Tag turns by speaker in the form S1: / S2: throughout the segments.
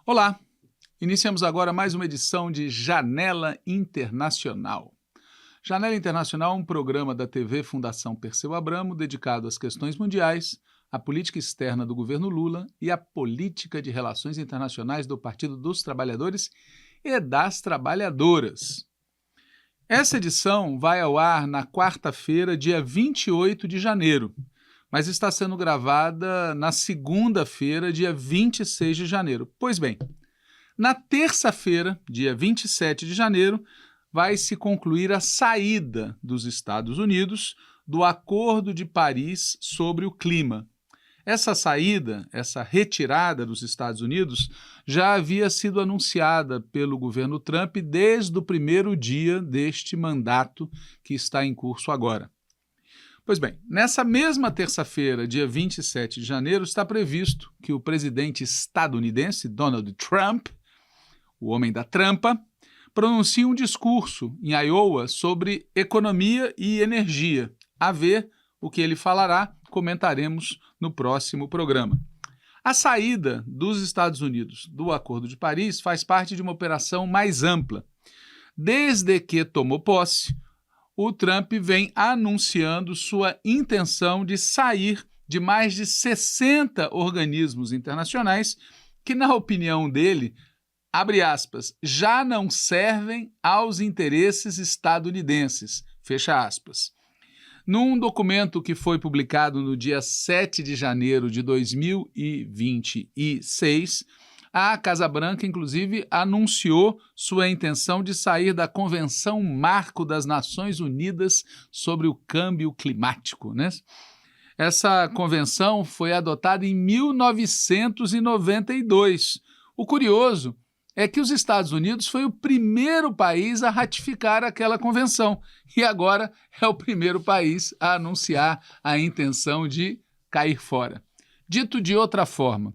S1: Olá! Iniciamos agora mais uma edição de Janela Internacional. Janela Internacional é um programa da TV Fundação Perseu Abramo dedicado às questões mundiais, à política externa do governo Lula e à política de relações internacionais do Partido dos Trabalhadores e das Trabalhadoras. Essa edição vai ao ar na quarta-feira, dia 28 de janeiro, mas está sendo gravada na segunda-feira, dia 26 de janeiro. Pois bem, na terça-feira, dia 27 de janeiro, vai se concluir a saída dos Estados Unidos do Acordo de Paris sobre o Clima. Essa saída, essa retirada dos Estados Unidos, já havia sido anunciada pelo governo Trump desde o primeiro dia deste mandato que está em curso agora. Pois bem, nessa mesma terça-feira, dia 27 de janeiro, está previsto que o presidente estadunidense Donald Trump, o homem da trampa, pronuncie um discurso em Iowa sobre economia e energia. A ver o que ele falará, comentaremos no próximo programa. A saída dos Estados Unidos do Acordo de Paris faz parte de uma operação mais ampla. Desde que tomou posse, o Trump vem anunciando sua intenção de sair de mais de 60 organismos internacionais que, na opinião dele, abre aspas, já não servem aos interesses estadunidenses, fecha aspas. Num documento que foi publicado no dia 7 de janeiro de 2026, a Casa Branca, inclusive, anunciou sua intenção de sair da Convenção Marco das Nações Unidas sobre o Câmbio Climático, né? Essa convenção foi adotada em 1992. O curioso é que os Estados Unidos foi o primeiro país a ratificar aquela convenção e agora é o primeiro país a anunciar a intenção de cair fora. Dito de outra forma,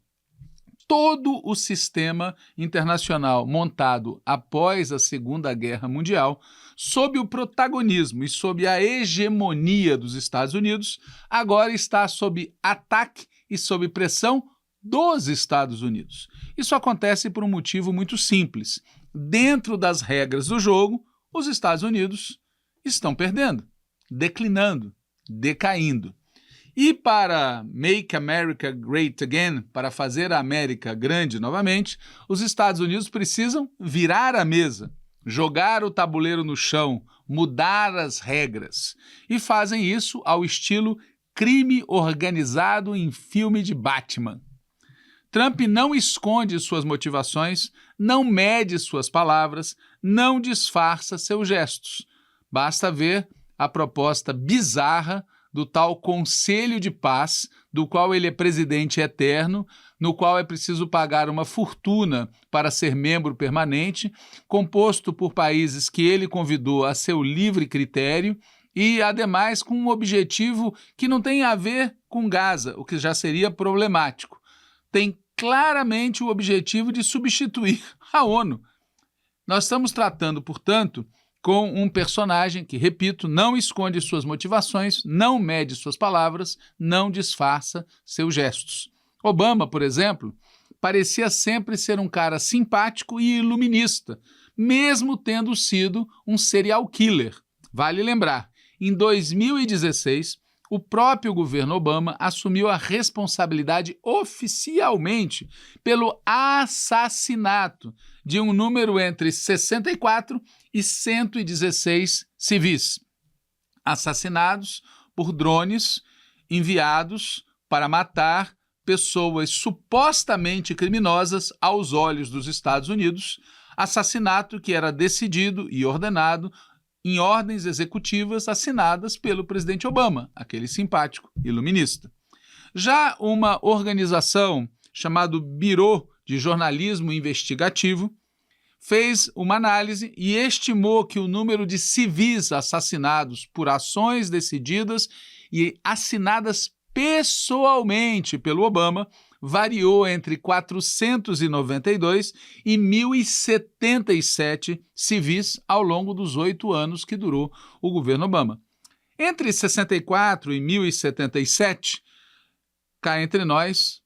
S1: todo o sistema internacional montado após a Segunda Guerra Mundial, sob o protagonismo e sob a hegemonia dos Estados Unidos, agora está sob ataque e sob pressão dos Estados Unidos. Isso acontece por um motivo muito simples. Dentro das regras do jogo, os Estados Unidos estão perdendo, declinando, decaindo. E para Make America Great Again, para fazer a América grande novamente, os Estados Unidos precisam virar a mesa, jogar o tabuleiro no chão, mudar as regras. E fazem isso ao estilo crime organizado em filme de Batman. Trump não esconde suas motivações, não mede suas palavras, não disfarça seus gestos. Basta ver a proposta bizarra do tal Conselho de Paz, do qual ele é presidente eterno, no qual é preciso pagar uma fortuna para ser membro permanente, composto por países que ele convidou a seu livre critério e, ademais, com um objetivo que não tem a ver com Gaza, o que já seria problemático. Tem claramente o objetivo de substituir a ONU. Nós estamos tratando, portanto, com um personagem que, repito, não esconde suas motivações, não mede suas palavras, não disfarça seus gestos. Obama, por exemplo, parecia sempre ser um cara simpático e iluminista, mesmo tendo sido um serial killer. Vale lembrar, em 2016, o próprio governo Obama assumiu a responsabilidade oficialmente pelo assassinato de um número entre 64 e 116 civis, assassinados por drones enviados para matar pessoas supostamente criminosas aos olhos dos Estados Unidos, assassinato que era decidido e ordenado em ordens executivas assinadas pelo presidente Obama, aquele simpático iluminista. Já uma organização chamada Bureau de Jornalismo Investigativo fez uma análise e estimou que o número de civis assassinados por ações decididas e assinadas pessoalmente pelo Obama variou entre 492 e 1.077 civis ao longo dos 8 anos que durou o governo Obama. Entre 64 e 1.077, cá entre nós,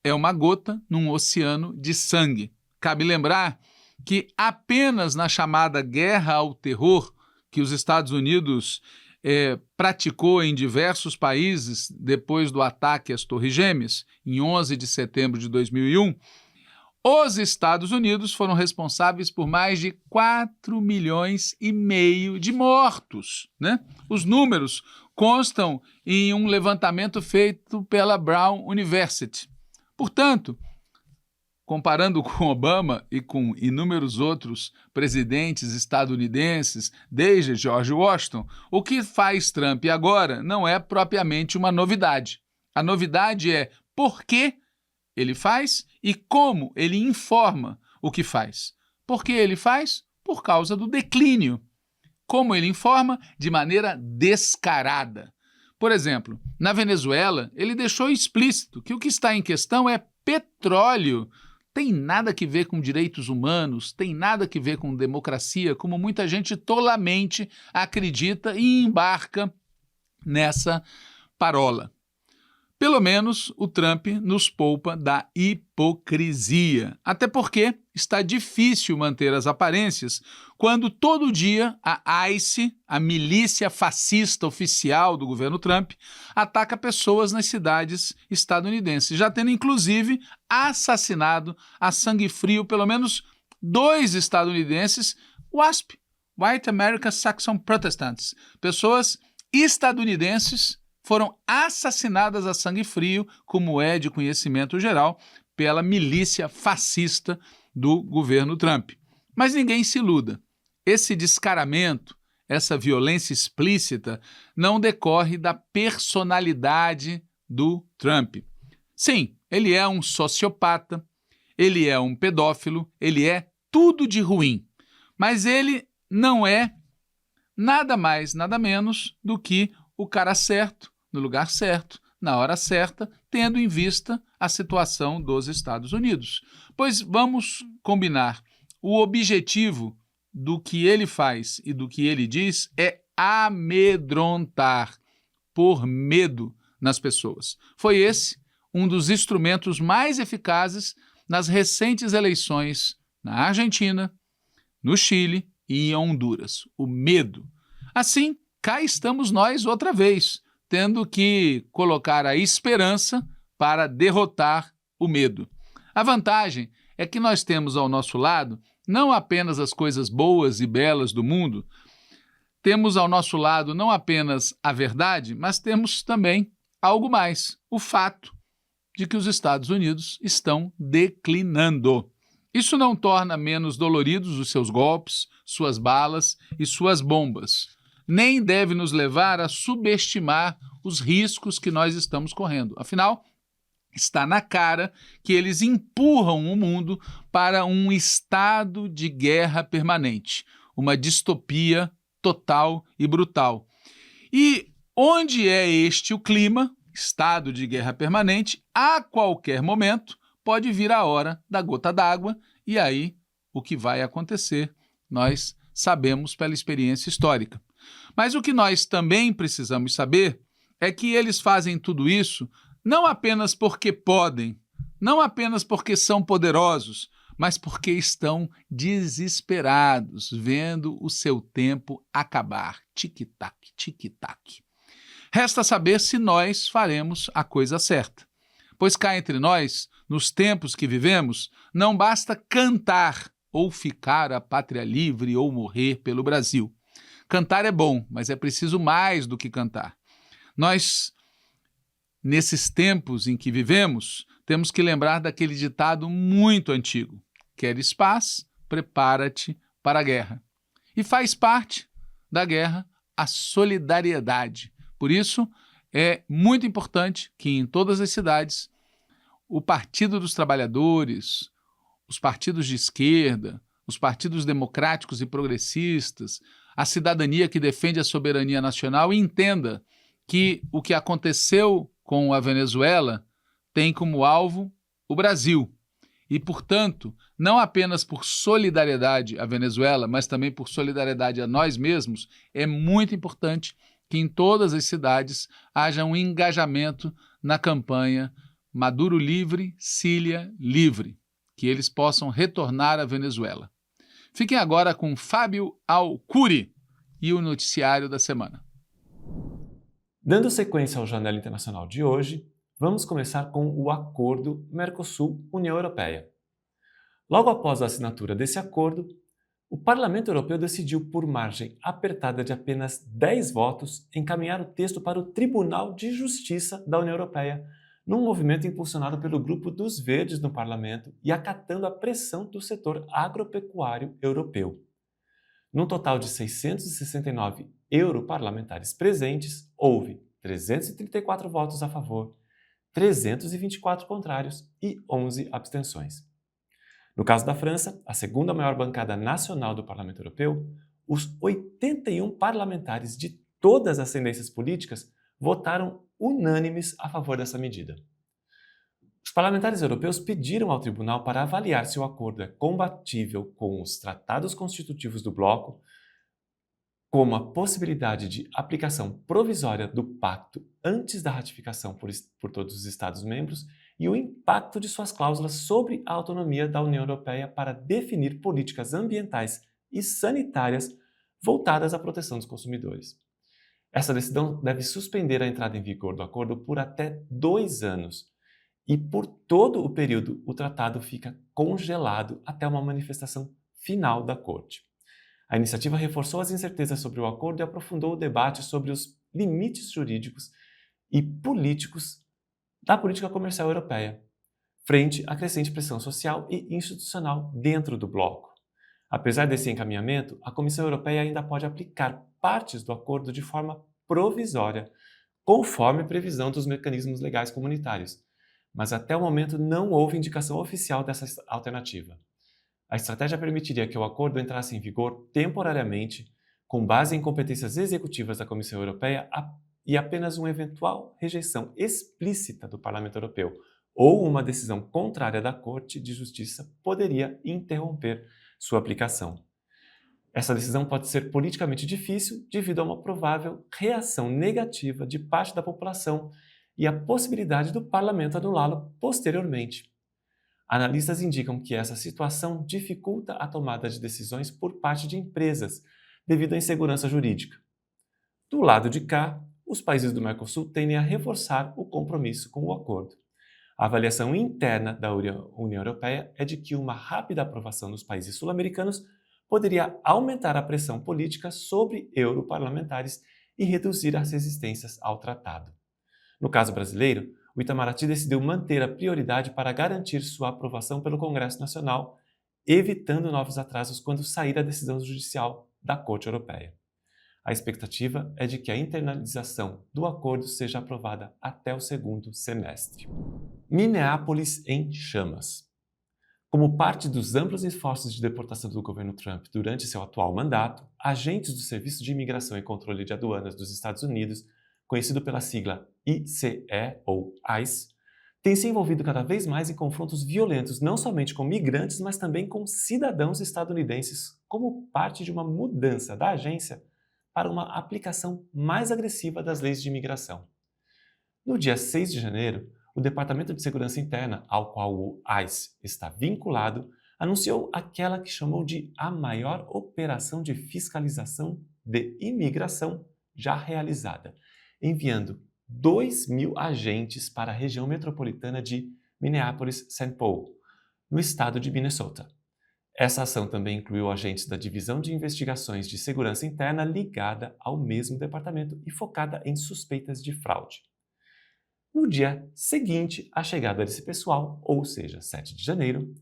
S1: é uma gota num oceano de sangue. Cabe lembrar que apenas na chamada Guerra ao Terror, que os Estados Unidos praticou em diversos países depois do ataque às Torres Gêmeas, em 11 de setembro de 2001, os Estados Unidos foram responsáveis por mais de 4,5 milhões de mortos, né? Os números constam em um levantamento feito pela Brown University. Portanto, comparando com Obama e com inúmeros outros presidentes estadunidenses, desde George Washington, o que faz Trump agora não é propriamente uma novidade. A novidade é por que ele faz e como ele informa o que faz. Por que ele faz? Por causa do declínio. Como ele informa? De maneira descarada. Por exemplo, na Venezuela, ele deixou explícito que o que está em questão é petróleo. Tem nada que ver com direitos humanos, tem nada que ver com democracia, como muita gente tolamente acredita e embarca nessa parola. Pelo menos o Trump nos poupa da hipocrisia. Até porque está difícil manter as aparências quando todo dia a ICE, a milícia fascista oficial do governo Trump, ataca pessoas nas cidades estadunidenses, já tendo inclusive assassinado a sangue frio pelo menos 2 estadunidenses, WASP, White American Saxon Protestants, pessoas estadunidenses foram assassinadas a sangue frio, como é de conhecimento geral, pela milícia fascista do governo Trump. Mas ninguém se iluda. Esse descaramento, essa violência explícita, não decorre da personalidade do Trump. Sim, ele é um sociopata, ele é um pedófilo, ele é tudo de ruim. Mas ele não é nada mais, nada menos do que o cara certo, no lugar certo, na hora certa, tendo em vista a situação dos Estados Unidos. Pois vamos combinar, o objetivo do que ele faz e do que ele diz é amedrontar, pôr medo nas pessoas. Foi esse um dos instrumentos mais eficazes nas recentes eleições na Argentina, no Chile e em Honduras. O medo. Assim, cá estamos nós outra vez, tendo que colocar a esperança para derrotar o medo. A vantagem é que nós temos ao nosso lado não apenas as coisas boas e belas do mundo, temos ao nosso lado não apenas a verdade, mas temos também algo mais, o fato de que os Estados Unidos estão declinando. Isso não torna menos doloridos os seus golpes, suas balas e suas bombas. Nem deve nos levar a subestimar os riscos que nós estamos correndo. Afinal, está na cara que eles empurram o mundo para um estado de guerra permanente, uma distopia total e brutal. E onde é este o clima, estado de guerra permanente, a qualquer momento pode vir a hora da gota d'água e aí o que vai acontecer nós sabemos pela experiência histórica. Mas o que nós também precisamos saber é que eles fazem tudo isso não apenas porque podem, não apenas porque são poderosos, mas porque estão desesperados, vendo o seu tempo acabar. Tic-tac, tic-tac. Resta saber se nós faremos a coisa certa. Pois cá entre nós, nos tempos que vivemos, não basta cantar ou ficar a pátria livre ou morrer pelo Brasil. Cantar é bom, mas é preciso mais do que cantar. Nós, nesses tempos em que vivemos, temos que lembrar daquele ditado muito antigo. Queres paz? Prepara-te para a guerra. E faz parte da guerra a solidariedade. Por isso, é muito importante que em todas as cidades o Partido dos Trabalhadores, os partidos de esquerda, os partidos democráticos e progressistas, a cidadania que defende a soberania nacional entenda que o que aconteceu com a Venezuela tem como alvo o Brasil. E, portanto, não apenas por solidariedade à Venezuela, mas também por solidariedade a nós mesmos, é muito importante que em todas as cidades haja um engajamento na campanha Maduro livre, Cília livre, que eles possam retornar à Venezuela. Fiquem agora com Fábio Alcuri e o noticiário da semana.
S2: Dando sequência ao Janela Internacional de hoje, vamos começar com o Acordo Mercosul-União Europeia. Logo após a assinatura desse acordo, o Parlamento Europeu decidiu, por margem apertada de apenas 10 votos, encaminhar o texto para o Tribunal de Justiça da União Europeia, num movimento impulsionado pelo Grupo dos Verdes no Parlamento e acatando a pressão do setor agropecuário europeu. Num total de 669 europarlamentares presentes, houve 334 votos a favor, 324 contrários e 11 abstenções. No caso da França, a segunda maior bancada nacional do Parlamento Europeu, os 81 parlamentares de todas as tendências políticas votaram unânimes a favor dessa medida. Os parlamentares europeus pediram ao tribunal para avaliar se o acordo é compatível com os tratados constitutivos do bloco, como a possibilidade de aplicação provisória do pacto antes da ratificação por todos os Estados-membros e o impacto de suas cláusulas sobre a autonomia da União Europeia para definir políticas ambientais e sanitárias voltadas à proteção dos consumidores. Essa decisão deve suspender a entrada em vigor do acordo por até 2 anos e, por todo o período, o tratado fica congelado até uma manifestação final da Corte. A iniciativa reforçou as incertezas sobre o acordo e aprofundou o debate sobre os limites jurídicos e políticos da política comercial europeia, frente à crescente pressão social e institucional dentro do bloco. Apesar desse encaminhamento, a Comissão Europeia ainda pode aplicar partes do acordo de forma provisória, conforme previsão dos mecanismos legais comunitários, mas até o momento não houve indicação oficial dessa alternativa. A estratégia permitiria que o acordo entrasse em vigor temporariamente, com base em competências executivas da Comissão Europeia e apenas uma eventual rejeição explícita do Parlamento Europeu ou uma decisão contrária da Corte de Justiça poderia interromper sua aplicação. Essa decisão pode ser politicamente difícil devido a uma provável reação negativa de parte da população e a possibilidade do Parlamento anulá-lo posteriormente. Analistas indicam que essa situação dificulta a tomada de decisões por parte de empresas, devido à insegurança jurídica. Do lado de cá, os países do Mercosul tendem a reforçar o compromisso com o acordo. A avaliação interna da União Europeia é de que uma rápida aprovação nos países sul-americanos poderia aumentar a pressão política sobre europarlamentares e reduzir as resistências ao tratado. No caso brasileiro, o Itamaraty decidiu manter a prioridade para garantir sua aprovação pelo Congresso Nacional, evitando novos atrasos quando sair a decisão judicial da Corte Europeia. A expectativa é de que a internalização do acordo seja aprovada até o segundo semestre. Minneapolis em chamas. Como parte dos amplos esforços de deportação do governo Trump durante seu atual mandato, agentes do Serviço de Imigração e Controle de Aduanas dos Estados Unidos, conhecido pela sigla ICE ou ICE, têm se envolvido cada vez mais em confrontos violentos não somente com migrantes, mas também com cidadãos estadunidenses, como parte de uma mudança da agência para uma aplicação mais agressiva das leis de imigração. No dia 6 de janeiro, o Departamento de Segurança Interna, ao qual o ICE está vinculado, anunciou aquela que chamou de a maior operação de fiscalização de imigração já realizada, enviando 2.000 agentes para a região metropolitana de Minneapolis-St. Paul, no estado de Minnesota. Essa ação também incluiu agentes da Divisão de Investigações de Segurança Interna ligada ao mesmo departamento e focada em suspeitas de fraude. No dia seguinte à chegada desse pessoal, ou seja, 7 de janeiro,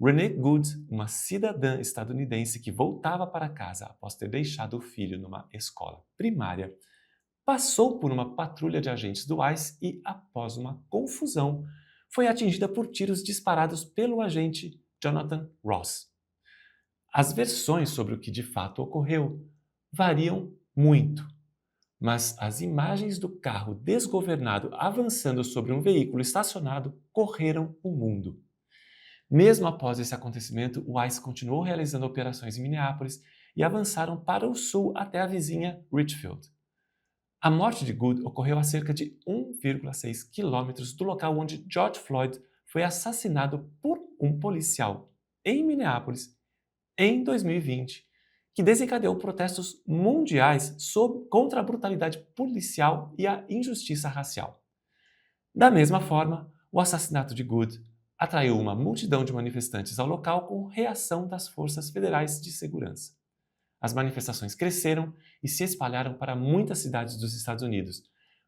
S2: Renee Good, uma cidadã estadunidense que voltava para casa após ter deixado o filho numa escola primária, passou por uma patrulha de agentes do ICE e, após uma confusão, foi atingida por tiros disparados pelo agente Jonathan Ross. As versões sobre o que de fato ocorreu variam muito, mas as imagens do carro desgovernado avançando sobre um veículo estacionado correram o mundo. Mesmo após esse acontecimento, o ICE continuou realizando operações em Minneapolis e avançaram para o sul até a vizinha Richfield. A morte de Good ocorreu a cerca de 1,6 quilômetros do local onde George Floyd foi assassinado por um policial em Minneapolis em 2020, que desencadeou protestos mundiais contra a brutalidade policial e a injustiça racial. Da mesma forma, o assassinato de Good atraiu uma multidão de manifestantes ao local com reação das forças federais de segurança. As manifestações cresceram e se espalharam para muitas cidades dos Estados Unidos.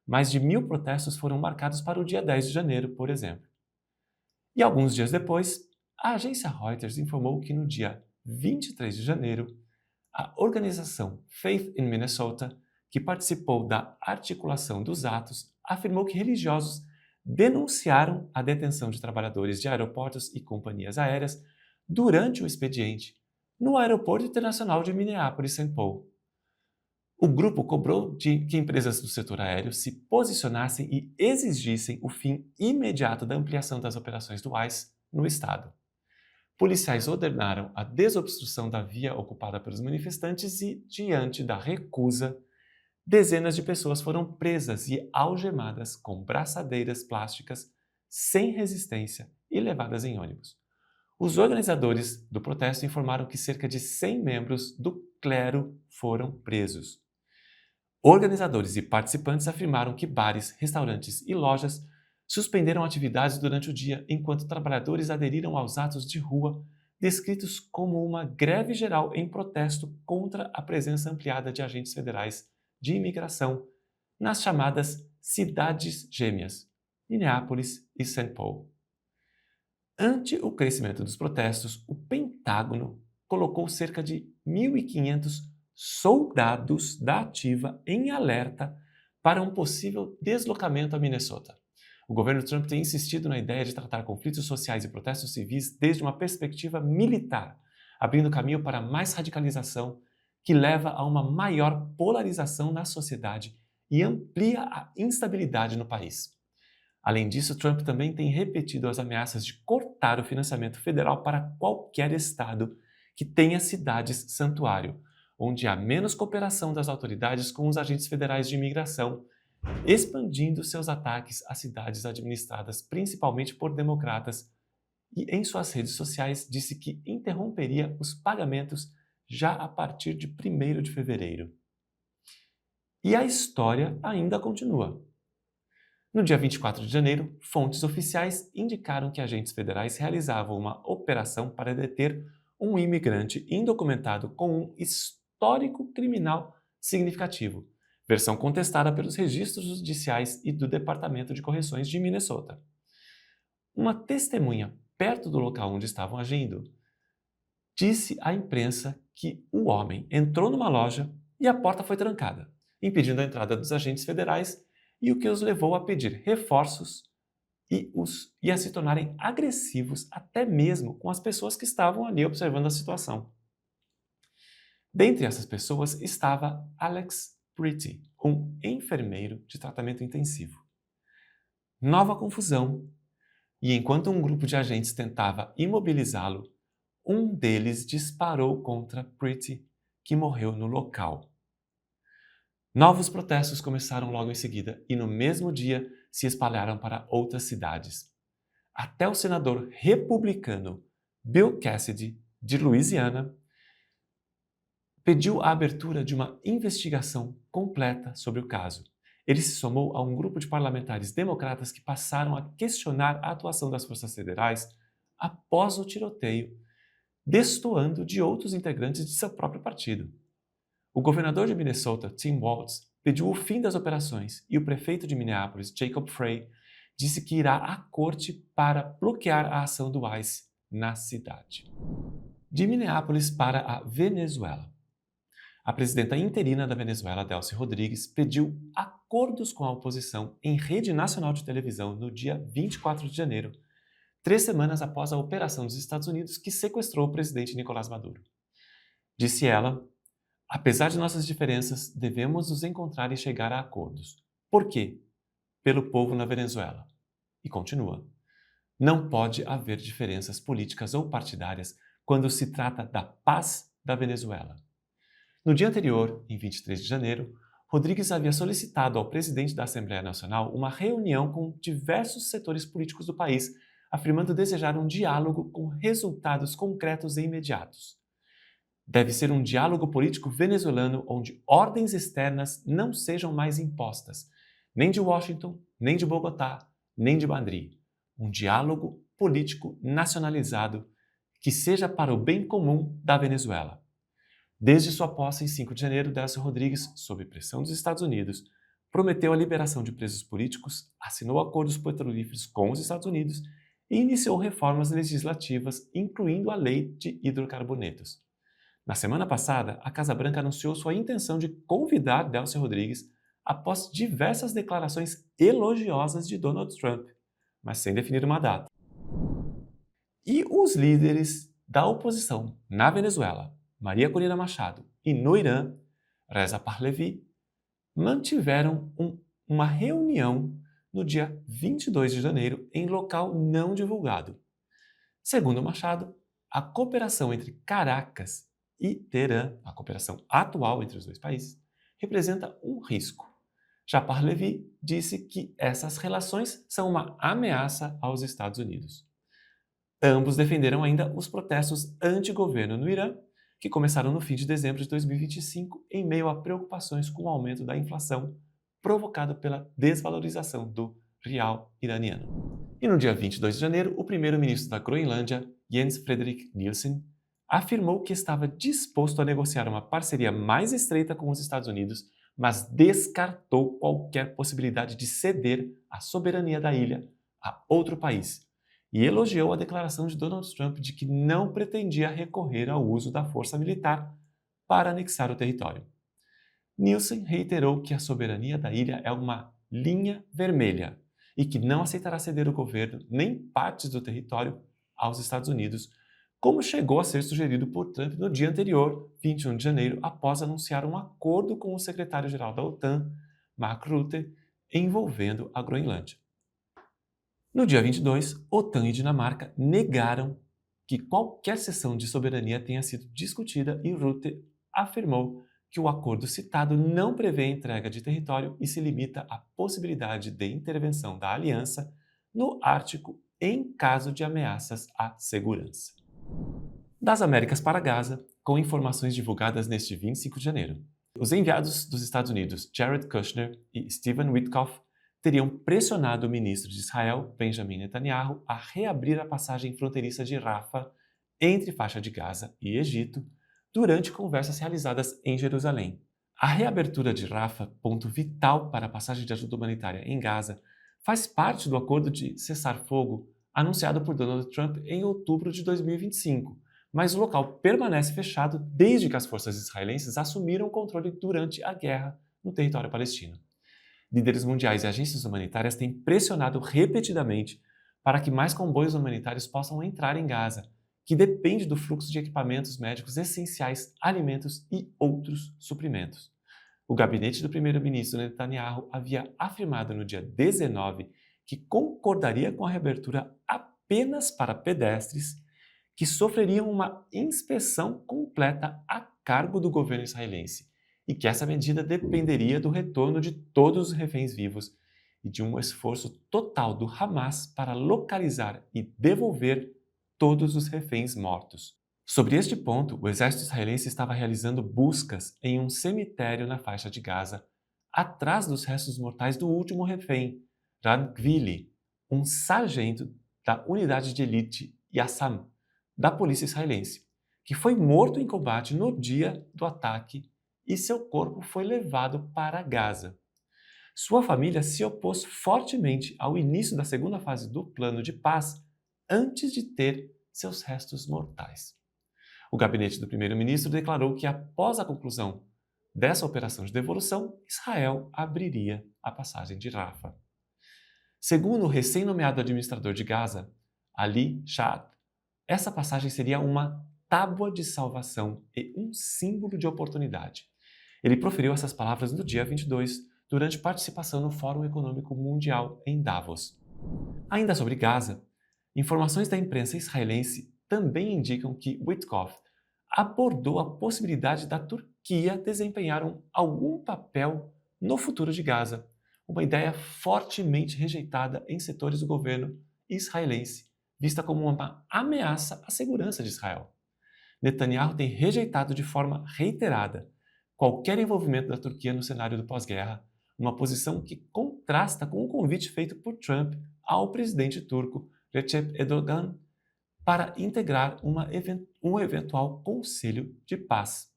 S2: Mais de 1.000 protestos foram marcados para o dia 10 de janeiro, por exemplo. E alguns dias depois, a agência Reuters informou que no dia 23 de janeiro, a organização Faith in Minnesota, que participou da articulação dos atos, afirmou que religiosos denunciaram a detenção de trabalhadores de aeroportos e companhias aéreas durante o expediente no Aeroporto Internacional de Minneapolis-St. Paul. O grupo cobrou que empresas do setor aéreo se posicionassem e exigissem o fim imediato da ampliação das operações do ICE no estado. Policiais ordenaram a desobstrução da via ocupada pelos manifestantes e, diante da recusa, dezenas de pessoas foram presas e algemadas com braçadeiras plásticas sem resistência e levadas em ônibus. Os organizadores do protesto informaram que cerca de 100 membros do clero foram presos. Organizadores e participantes afirmaram que bares, restaurantes e lojas suspenderam atividades durante o dia enquanto trabalhadores aderiram aos atos de rua descritos como uma greve geral em protesto contra a presença ampliada de agentes federais de imigração nas chamadas cidades gêmeas, Minneapolis e St. Paul. Ante o crescimento dos protestos, o Pentágono colocou cerca de 1.500 soldados da ativa em alerta para um possível deslocamento a Minnesota. O governo Trump tem insistido na ideia de tratar conflitos sociais e protestos civis desde uma perspectiva militar, abrindo caminho para mais radicalização, que leva a uma maior polarização na sociedade e amplia a instabilidade no país. Além disso, Trump também tem repetido as ameaças de cortar o financiamento federal para qualquer estado que tenha cidades santuário, onde há menos cooperação das autoridades com os agentes federais de imigração, expandindo seus ataques a cidades administradas principalmente por democratas e, em suas redes sociais, disse que interromperia os pagamentos já a partir de 1º de fevereiro. E a história ainda continua. No dia 24 de janeiro, fontes oficiais indicaram que agentes federais realizavam uma operação para deter um imigrante indocumentado com um histórico criminal significativo, versão contestada pelos registros judiciais e do Departamento de Correções de Minnesota. Uma testemunha perto do local onde estavam agindo disse à imprensa que o homem entrou numa loja e a porta foi trancada, impedindo a entrada dos agentes federais e o que os levou a pedir reforços e a se tornarem agressivos até mesmo com as pessoas que estavam ali observando a situação. Dentre essas pessoas estava Alex Pretty, um enfermeiro de tratamento intensivo. Nova confusão, e enquanto um grupo de agentes tentava imobilizá-lo, um deles disparou contra Pretty, que morreu no local. Novos protestos começaram logo em seguida e no mesmo dia se espalharam para outras cidades. Até o senador republicano Bill Cassidy, de Louisiana, pediu a abertura de uma investigação completa sobre o caso. Ele se somou a um grupo de parlamentares democratas que passaram a questionar a atuação das forças federais após o tiroteio, destoando de outros integrantes de seu próprio partido. O governador de Minnesota, Tim Walz, pediu o fim das operações e o prefeito de Minneapolis, Jacob Frey, disse que irá à corte para bloquear a ação do ICE na cidade. De Minneapolis para a Venezuela. A presidenta interina da Venezuela, Delcy Rodrigues, pediu acordos com a oposição em rede nacional de televisão no dia 24 de janeiro, 3 semanas após a operação dos Estados Unidos que sequestrou o presidente Nicolás Maduro. Disse ela: apesar de nossas diferenças, devemos nos encontrar e chegar a acordos. Por quê? Pelo povo na Venezuela. E continua: não pode haver diferenças políticas ou partidárias quando se trata da paz da Venezuela. No dia anterior, em 23 de janeiro, Rodrigues havia solicitado ao presidente da Assembleia Nacional uma reunião com diversos setores políticos do país, afirmando desejar um diálogo com resultados concretos e imediatos. Deve ser um diálogo político venezuelano onde ordens externas não sejam mais impostas, nem de Washington, nem de Bogotá, nem de Madrid. Um diálogo político nacionalizado que seja para o bem comum da Venezuela. Desde sua posse em 5 de janeiro, Delcy Rodrigues, sob pressão dos Estados Unidos, prometeu a liberação de presos políticos, assinou acordos petrolíferos com os Estados Unidos e iniciou reformas legislativas, incluindo a lei de hidrocarbonetos. Na semana passada, a Casa Branca anunciou sua intenção de convidar Delcy Rodrigues após diversas declarações elogiosas de Donald Trump, mas sem definir uma data. E os líderes da oposição na Venezuela, Maria Corina Machado, e no Irã, Reza Pahlavi, mantiveram uma reunião no dia 22 de janeiro em local não divulgado. Segundo Machado, a cooperação entre Caracas e Teherã, a cooperação atual entre os dois países, representa um risco. Já Pahlavi disse que essas relações são uma ameaça aos Estados Unidos. Ambos defenderam ainda os protestos anti-governo no Irã, que começaram no fim de dezembro de 2025, em meio a preocupações com o aumento da inflação provocada pela desvalorização do real iraniano. E no dia 22 de janeiro, o primeiro-ministro da Groenlândia, Jens Frederik Nielsen, afirmou que estava disposto a negociar uma parceria mais estreita com os Estados Unidos, mas descartou qualquer possibilidade de ceder a soberania da ilha a outro país, e elogiou a declaração de Donald Trump de que não pretendia recorrer ao uso da força militar para anexar o território. Nielsen reiterou que a soberania da ilha é uma linha vermelha e que não aceitará ceder o governo nem partes do território aos Estados Unidos, como chegou a ser sugerido por Trump no dia anterior, 21 de janeiro, após anunciar um acordo com o secretário-geral da OTAN, Mark Rutte, envolvendo a Groenlândia. No dia 22, OTAN e Dinamarca negaram que qualquer cessão de soberania tenha sido discutida e Rutte afirmou que o acordo citado não prevê a entrega de território e se limita à possibilidade de intervenção da aliança no Ártico em caso de ameaças à segurança. Das Américas para Gaza, com informações divulgadas neste 25 de janeiro. Os enviados dos Estados Unidos, Jared Kushner e Stephen Witkoff, teriam pressionado o ministro de Israel, Benjamin Netanyahu, a reabrir a passagem fronteiriça de Rafah entre faixa de Gaza e Egito durante conversas realizadas em Jerusalém. A reabertura de Rafah, ponto vital para a passagem de ajuda humanitária em Gaza, faz parte do acordo de cessar-fogo anunciado por Donald Trump em outubro de 2025, mas o local permanece fechado desde que as forças israelenses assumiram o controle durante a guerra no território palestino. Líderes mundiais e agências humanitárias têm pressionado repetidamente para que mais comboios humanitários possam entrar em Gaza, que depende do fluxo de equipamentos médicos essenciais, alimentos e outros suprimentos. O gabinete do primeiro-ministro Netanyahu havia afirmado no dia 19 que concordaria com a reabertura apenas para pedestres que sofreriam uma inspeção completa a cargo do governo israelense e que essa medida dependeria do retorno de todos os reféns vivos e de um esforço total do Hamas para localizar e devolver todos os reféns mortos. Sobre este ponto, o exército israelense estava realizando buscas em um cemitério na faixa de Gaza, atrás dos restos mortais do último refém, Ran Gvili, um sargento da unidade de elite Yassam, da polícia israelense, que foi morto em combate no dia do ataque e seu corpo foi levado para Gaza. Sua família se opôs fortemente ao início da segunda fase do plano de paz antes de ter seus restos mortais. O gabinete do primeiro-ministro declarou que após a conclusão dessa operação de devolução, Israel abriria a passagem de Rafah. Segundo o recém-nomeado administrador de Gaza, Ali Shahad, essa passagem seria uma tábua de salvação e um símbolo de oportunidade. Ele proferiu essas palavras no dia 22, durante participação no Fórum Econômico Mundial em Davos. Ainda sobre Gaza, informações da imprensa israelense também indicam que Witkoff abordou a possibilidade da Turquia desempenhar algum papel no futuro de Gaza, uma ideia fortemente rejeitada em setores do governo israelense, vista como uma ameaça à segurança de Israel. Netanyahu tem rejeitado de forma reiterada qualquer envolvimento da Turquia no cenário do pós-guerra, uma posição que contrasta com o convite feito por Trump ao presidente turco Recep Erdogan para integrar um eventual Conselho de Paz,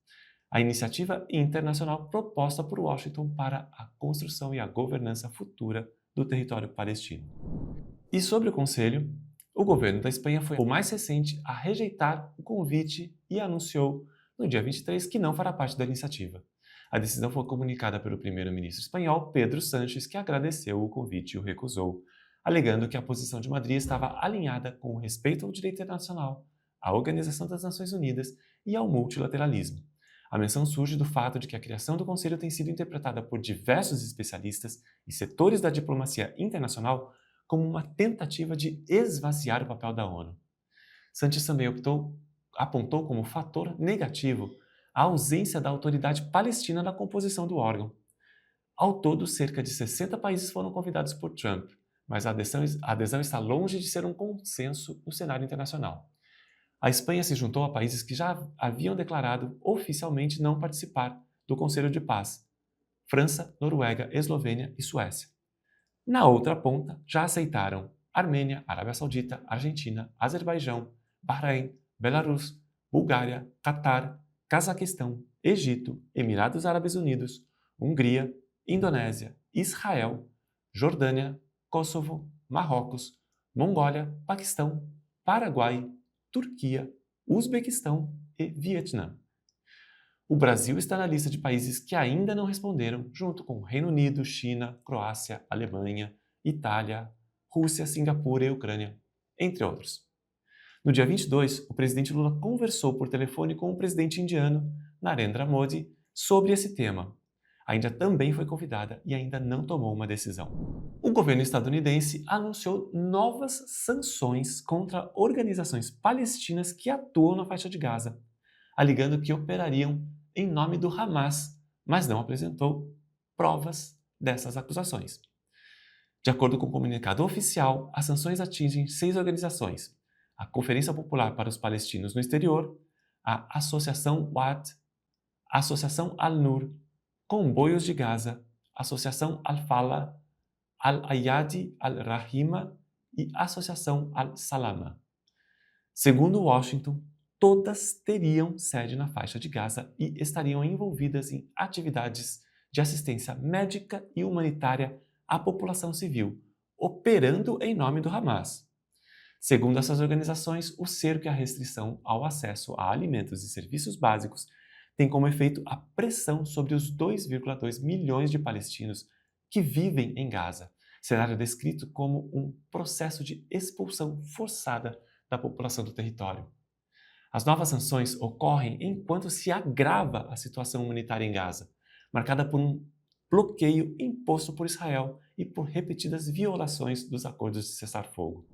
S2: a iniciativa internacional proposta por Washington para a construção e a governança futura do território palestino. E sobre o Conselho, o governo da Espanha foi o mais recente a rejeitar o convite e anunciou no dia 23 que não fará parte da iniciativa. A decisão foi comunicada pelo primeiro-ministro espanhol Pedro Sánchez, que agradeceu o convite e o recusou, alegando que a posição de Madrid estava alinhada com o respeito ao direito internacional, à Organização das Nações Unidas e ao multilateralismo. A menção surge do fato de que a criação do Conselho tem sido interpretada por diversos especialistas e setores da diplomacia internacional como uma tentativa de esvaziar o papel da ONU. Sánchez também apontou como fator negativo a ausência da autoridade palestina na composição do órgão. Ao todo, cerca de 60 países foram convidados por Trump, mas a adesão está longe de ser um consenso no cenário internacional. A Espanha se juntou a países que já haviam declarado oficialmente não participar do Conselho de Paz: França, Noruega, Eslovênia e Suécia. Na outra ponta, já aceitaram Armênia, Arábia Saudita, Argentina, Azerbaijão, Bahrein, Belarus, Bulgária, Catar, Cazaquistão, Egito, Emirados Árabes Unidos, Hungria, Indonésia, Israel, Jordânia, Kosovo, Marrocos, Mongólia, Paquistão, Paraguai, Turquia, Uzbequistão e Vietnã. O Brasil está na lista de países que ainda não responderam, junto com Reino Unido, China, Croácia, Alemanha, Itália, Rússia, Singapura e Ucrânia, entre outros. No dia 22, o presidente Lula conversou por telefone com o presidente indiano, Narendra Modi, sobre esse tema. A Índia também foi convidada e ainda não tomou uma decisão. O governo estadunidense anunciou novas sanções contra organizações palestinas que atuam na faixa de Gaza, alegando que operariam em nome do Hamas, mas não apresentou provas dessas acusações. De acordo com o comunicado oficial, as sanções atingem 6 organizações: a Conferência Popular para os Palestinos no Exterior, a Associação Watt, a Associação Al-Nur, Comboios de Gaza, Associação Al-Falah, Al-Ayadi Al-Rahima e Associação Al-Salama. Segundo Washington, todas teriam sede na faixa de Gaza e estariam envolvidas em atividades de assistência médica e humanitária à população civil, operando em nome do Hamas. Segundo essas organizações, o cerco e a restrição ao acesso a alimentos e serviços básicos tem como efeito a pressão sobre os 2,2 milhões de palestinos que vivem em Gaza, cenário descrito como um processo de expulsão forçada da população do território. As novas sanções ocorrem enquanto se agrava a situação humanitária em Gaza, marcada por um bloqueio imposto por Israel e por repetidas violações dos acordos de cessar-fogo.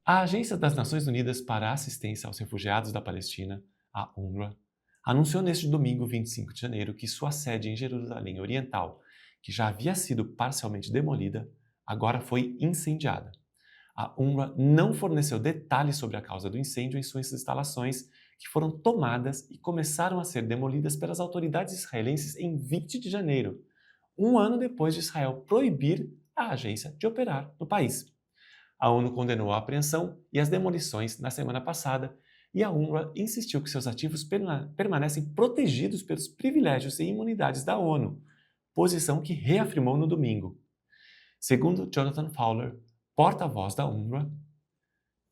S2: A Agência das Nações Unidas para a Assistência aos Refugiados da Palestina, a UNRWA, anunciou neste domingo, 25 de janeiro, que sua sede em Jerusalém Oriental, que já havia sido parcialmente demolida, agora foi incendiada. A UNRWA não forneceu detalhes sobre a causa do incêndio em suas instalações, que foram tomadas e começaram a ser demolidas pelas autoridades israelenses em 20 de janeiro, um ano depois de Israel proibir a agência de operar no país. A ONU condenou a apreensão e as demolições na semana passada, e a UNRWA insistiu que seus ativos permanecem protegidos pelos privilégios e imunidades da ONU, posição que reafirmou no domingo. Segundo Jonathan Fowler, porta-voz da UNRWA,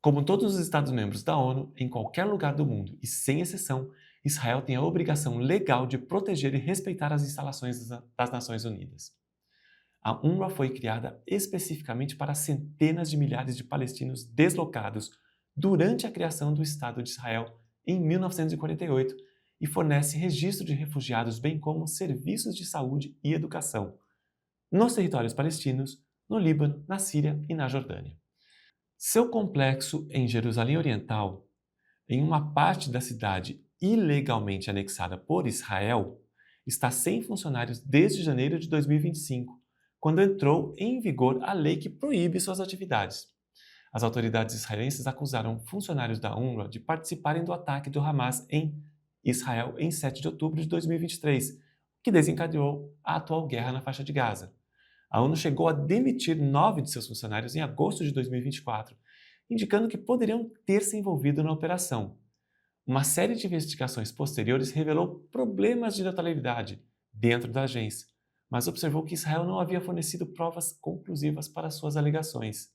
S2: como todos os Estados-membros da ONU, em qualquer lugar do mundo e sem exceção, Israel tem a obrigação legal de proteger e respeitar as instalações das Nações Unidas. A UNRWA foi criada especificamente para centenas de milhares de palestinos deslocados durante a criação do Estado de Israel em 1948 e fornece registro de refugiados bem como serviços de saúde e educação nos territórios palestinos, no Líbano, na Síria e na Jordânia. Seu complexo em Jerusalém Oriental, em uma parte da cidade ilegalmente anexada por Israel, está sem funcionários desde janeiro de 2025, quando entrou em vigor a lei que proíbe suas atividades. As autoridades israelenses acusaram funcionários da UNRWA de participarem do ataque do Hamas em Israel em 7 de outubro de 2023, que desencadeou a atual guerra na faixa de Gaza. A ONU chegou a demitir 9 de seus funcionários em agosto de 2024, indicando que poderiam ter se envolvido na operação. Uma série de investigações posteriores revelou problemas de neutralidade dentro da agência, mas observou que Israel não havia fornecido provas conclusivas para suas alegações.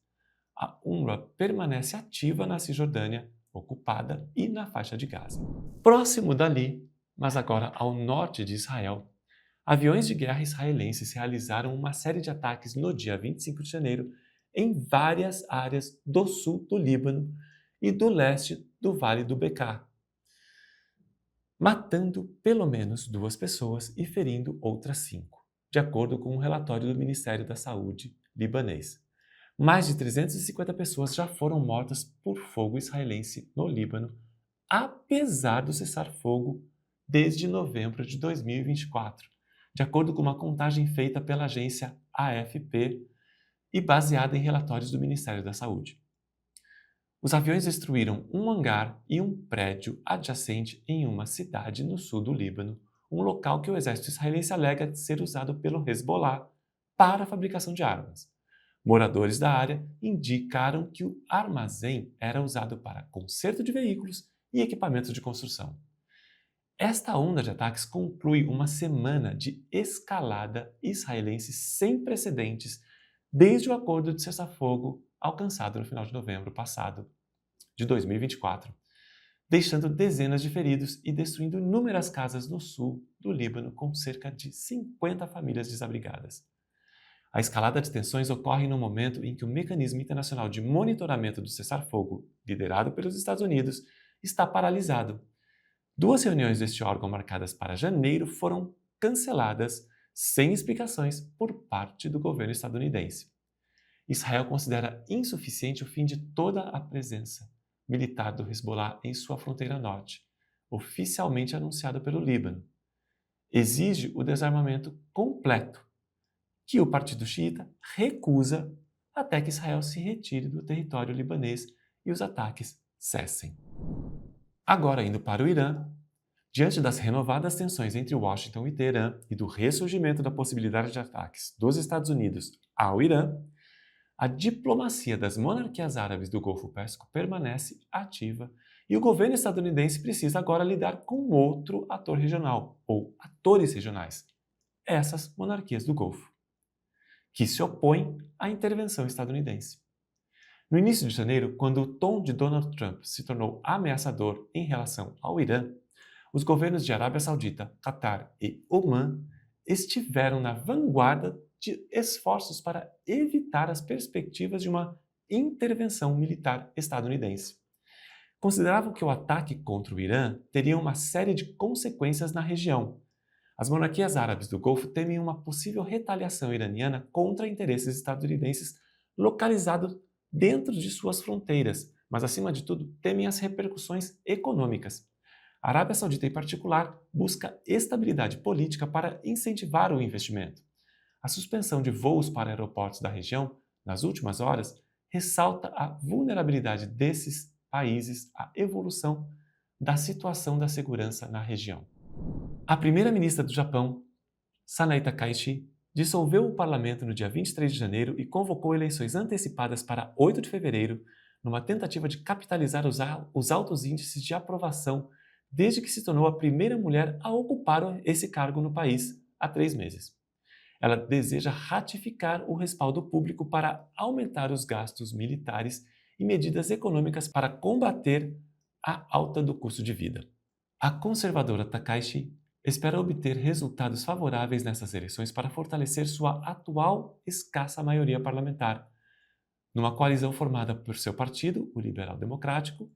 S2: A UNRWA permanece ativa na Cisjordânia, ocupada, e na faixa de Gaza. Próximo dali, mas agora ao norte de Israel, aviões de guerra israelenses realizaram uma série de ataques no dia 25 de janeiro em várias áreas do sul do Líbano e do leste do Vale do Bekaa, matando pelo menos 2 pessoas e ferindo outras 5, de acordo com um relatório do Ministério da Saúde libanês. Mais de 350 pessoas já foram mortas por fogo israelense no Líbano, apesar do cessar-fogo desde novembro de 2024, de acordo com uma contagem feita pela agência AFP e baseada em relatórios do Ministério da Saúde. Os aviões destruíram um hangar e um prédio adjacente em uma cidade no sul do Líbano, um local que o exército israelense alega ser usado pelo Hezbollah para a fabricação de armas. Moradores da área indicaram que o armazém era usado para conserto de veículos e equipamentos de construção. Esta onda de ataques conclui uma semana de escalada israelense sem precedentes desde o acordo de cessar-fogo alcançado no final de novembro passado, de 2024, deixando dezenas de feridos e destruindo inúmeras casas no sul do Líbano com cerca de 50 famílias desabrigadas. A escalada de tensões ocorre no momento em que o Mecanismo Internacional de Monitoramento do Cessar-Fogo, liderado pelos Estados Unidos, está paralisado. 2 reuniões deste órgão marcadas para janeiro foram canceladas sem explicações por parte do governo estadunidense. Israel considera insuficiente o fim de toda a presença militar do Hezbollah em sua fronteira norte, oficialmente anunciado pelo Líbano. Exige o desarmamento completo, que o Partido Xiita recusa até que Israel se retire do território libanês e os ataques cessem. Agora, indo para o Irã, diante das renovadas tensões entre Washington e Teherã e do ressurgimento da possibilidade de ataques dos Estados Unidos ao Irã, a diplomacia das monarquias árabes do Golfo Pérsico permanece ativa e o governo estadunidense precisa agora lidar com outro ator regional, ou atores regionais, essas monarquias do Golfo, que se opõem à intervenção estadunidense. No início de janeiro, quando o tom de Donald Trump se tornou ameaçador em relação ao Irã, os governos de Arábia Saudita, Catar e Omã estiveram na vanguarda de esforços para evitar as perspectivas de uma intervenção militar estadunidense. Consideravam que o ataque contra o Irã teria uma série de consequências na região. As monarquias árabes do Golfo temem uma possível retaliação iraniana contra interesses estadunidenses localizados dentro de suas fronteiras, mas, acima de tudo, temem as repercussões econômicas. A Arábia Saudita, em particular, busca estabilidade política para incentivar o investimento. A suspensão de voos para aeroportos da região, nas últimas horas, ressalta a vulnerabilidade desses países à evolução da situação da segurança na região. A primeira-ministra do Japão, Sanae Takaichi, dissolveu o parlamento no dia 23 de janeiro e convocou eleições antecipadas para 8 de fevereiro, numa tentativa de capitalizar os altos índices de aprovação desde que se tornou a primeira mulher a ocupar esse cargo no país há 3 meses. Ela deseja ratificar o respaldo público para aumentar os gastos militares e medidas econômicas para combater a alta do custo de vida. A conservadora Takaichi espera obter resultados favoráveis nessas eleições para fortalecer sua atual escassa maioria parlamentar, numa coalizão formada por seu partido, o Liberal Democrático,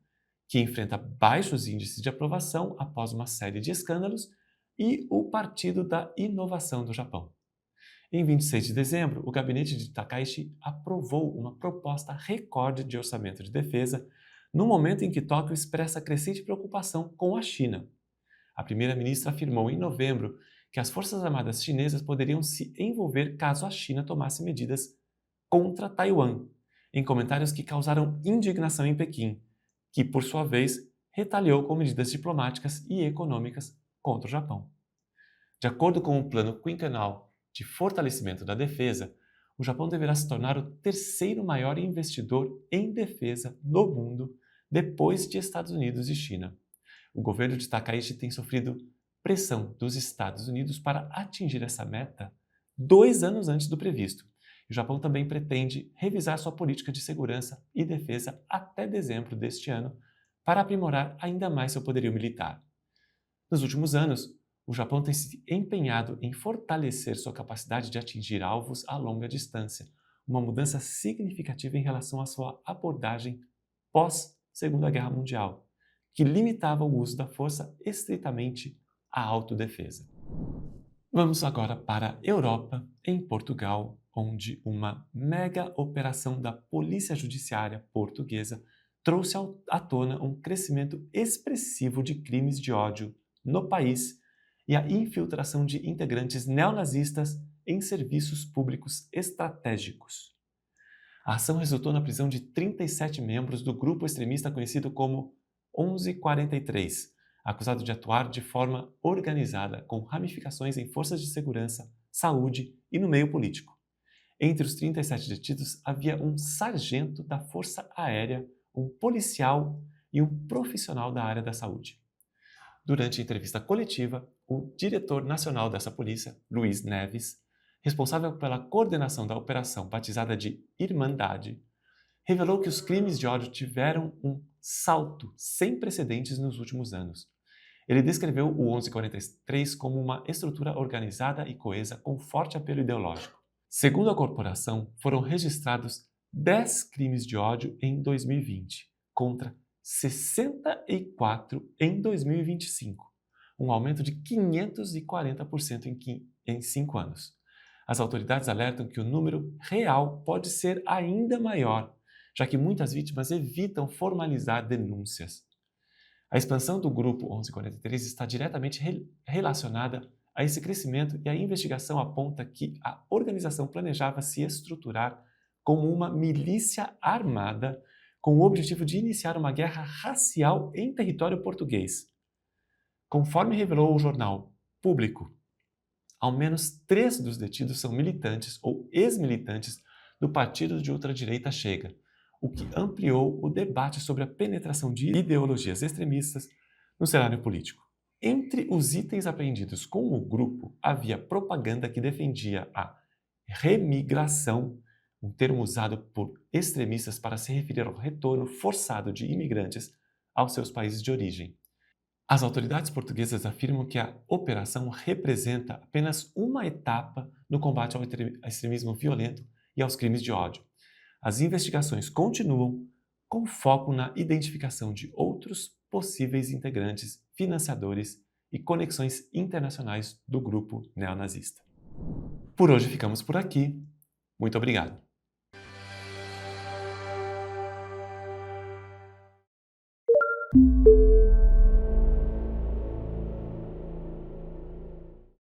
S2: que enfrenta baixos índices de aprovação após uma série de escândalos, e o Partido da Inovação do Japão. Em 26 de dezembro, o gabinete de Takaichi aprovou uma proposta recorde de orçamento de defesa, no momento em que Tóquio expressa crescente preocupação com a China. A primeira-ministra afirmou em novembro que as forças armadas chinesas poderiam se envolver caso a China tomasse medidas contra Taiwan, em comentários que causaram indignação em Pequim, que, por sua vez, retaliou com medidas diplomáticas e econômicas contra o Japão. De acordo com o Plano Quinquenal de Fortalecimento da Defesa, o Japão deverá se tornar o terceiro maior investidor em defesa no mundo, depois de Estados Unidos e China. O governo de Takaichi tem sofrido pressão dos Estados Unidos para atingir essa meta 2 anos antes do previsto. O Japão também pretende revisar sua política de segurança e defesa até dezembro deste ano para aprimorar ainda mais seu poderio militar. Nos últimos anos, o Japão tem se empenhado em fortalecer sua capacidade de atingir alvos a longa distância, uma mudança significativa em relação à sua abordagem pós-Segunda Guerra Mundial, que limitava o uso da força estritamente à autodefesa. Vamos agora para a Europa, em Portugal, onde uma mega operação da Polícia Judiciária portuguesa trouxe à tona um crescimento expressivo de crimes de ódio no país e a infiltração de integrantes neonazistas em serviços públicos estratégicos. A ação resultou na prisão de 37 membros do grupo extremista conhecido como 1143, acusado de atuar de forma organizada com ramificações em forças de segurança, saúde e no meio político. Entre os 37 detidos havia um sargento da Força Aérea, um policial e um profissional da área da saúde. Durante a entrevista coletiva, o diretor nacional dessa polícia, Luiz Neves, responsável pela coordenação da operação batizada de Irmandade, revelou que os crimes de ódio tiveram um salto sem precedentes nos últimos anos. Ele descreveu o 1143 como uma estrutura organizada e coesa com forte apelo ideológico. Segundo a corporação, foram registrados 10 crimes de ódio em 2020, contra 64 em 2025, um aumento de 540% em 5 anos. As autoridades alertam que o número real pode ser ainda maior, já que muitas vítimas evitam formalizar denúncias. A expansão do grupo 1143 está diretamente relacionada a esse crescimento e a investigação aponta que a organização planejava se estruturar como uma milícia armada com o objetivo de iniciar uma guerra racial em território português. Conforme revelou o jornal Público, ao menos 3 dos detidos são militantes ou ex-militantes do partido de ultradireita Chega, o que ampliou o debate sobre a penetração de ideologias extremistas no cenário político. Entre os itens apreendidos com o grupo, havia propaganda que defendia a remigração, um termo usado por extremistas para se referir ao retorno forçado de imigrantes aos seus países de origem. As autoridades portuguesas afirmam que a operação representa apenas uma etapa no combate ao extremismo violento e aos crimes de ódio. As investigações continuam com foco na identificação de outros possíveis integrantes, financiadores e conexões internacionais do grupo neonazista. Por hoje ficamos por aqui. Muito obrigado.